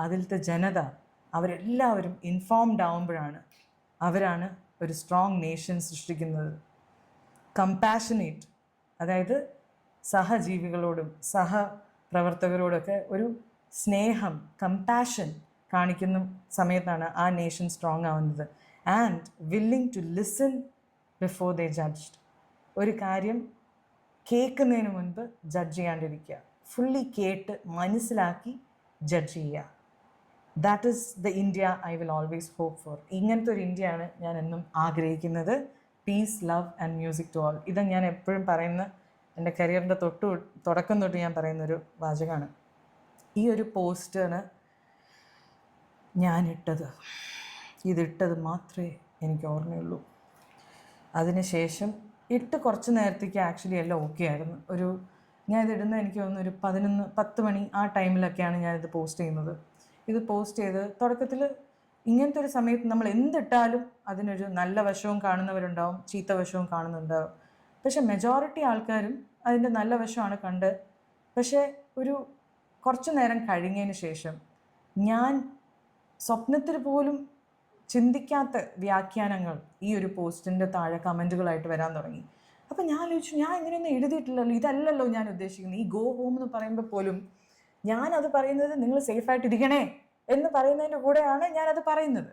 അതിലത്തെ ജനത അവരെല്ലാവരും ഇൻഫോംഡ് ആവുമ്പോഴാണ് അവരാണ് ഒരു സ്ട്രോങ് നേഷൻ സൃഷ്ടിക്കുന്നത്. കമ്പാഷനേറ്റ്, അതായത് സഹജീവികളോടും സഹപ്രവർത്തകരോടൊക്കെ ഒരു സ്നേഹം, കമ്പാഷൻ കാണിക്കുന്ന സമയത്താണ് ആ നേഷൻ സ്ട്രോങ് ആവുന്നത്. And willing to listen before they judged. ഒരു കാര്യം കേൾക്കുന്നതിന് മുൻപ് ജഡ്ജ് ചെയ്യാണ്ടിരിക്കുക, ഫുള്ളി കേട്ട് മനസ്സിലാക്കി ജഡ്ജ് ചെയ്യുക. That is the India I will always hope for. ഇങ്ങനത്തെ ഒരു ഇന്ത്യയാണ് ഞാൻ എന്നും ആഗ്രഹിക്കുന്നത്. Peace, love and music to all. ഇത് ഞാൻ എപ്പോഴും പറയുന്ന, എൻ്റെ കരിയറിൻ്റെ തുടക്കം തൊട്ട് ഞാൻ പറയുന്നൊരു വാചകമാണ്. ഈ ഒരു പോസ്റ്ററിന് ഞാനിട്ടത്, ഇതിട്ടത് മാത്രമേ എനിക്ക് ഓർമ്മയുള്ളൂ. അതിനുശേഷം ഇട്ട് കുറച്ച് നേരത്തേക്ക് ആക്ച്വലി എല്ലാം ഓക്കെ ആയിരുന്നു. ഞാനിതിടുന്നത് എനിക്ക് തോന്നുന്നു ഒരു 10 മണി ആ ടൈമിലൊക്കെയാണ് ഞാനിത് പോസ്റ്റ് ചെയ്യുന്നത്. ഇത് പോസ്റ്റ് ചെയ്ത് തുടക്കത്തിൽ ഇങ്ങനത്തെ ഒരു സമയത്ത് നമ്മൾ എന്തിട്ടാലും അതിനൊരു നല്ല വശവും കാണുന്നവരുണ്ടാവും, ചീത്ത വശവും കാണുന്നുണ്ടാവും. പക്ഷെ മെജോറിറ്റി ആൾക്കാരും അതിൻ്റെ നല്ല വശമാണ് കണ്ട്. പക്ഷേ ഒരു കുറച്ച് നേരം കഴിഞ്ഞതിന് ശേഷം ഞാൻ സ്വപ്നത്തിൽ പോലും ചിന്തിക്കാത്ത വ്യാഖ്യാനങ്ങൾ ഈ ഒരു പോസ്റ്റിൻ്റെ താഴെ കമൻറ്റുകളായിട്ട് വരാൻ തുടങ്ങി. അപ്പം ഞാൻ ആലോചിച്ചു, ഞാൻ ഇങ്ങനെയൊന്നും എഴുതിയിട്ടില്ലല്ലോ, ഇതല്ലല്ലോ ഞാൻ ഉദ്ദേശിക്കുന്നത്. ഈ ഗോ ഹോം എന്ന് പറയുമ്പോൾ പോലും ഞാനത് പറയുന്നത് നിങ്ങൾ സേഫായിട്ടിരിക്കണേ എന്ന് പറയുന്നതിൻ്റെ കൂടെയാണ് ഞാനത് പറയുന്നത്.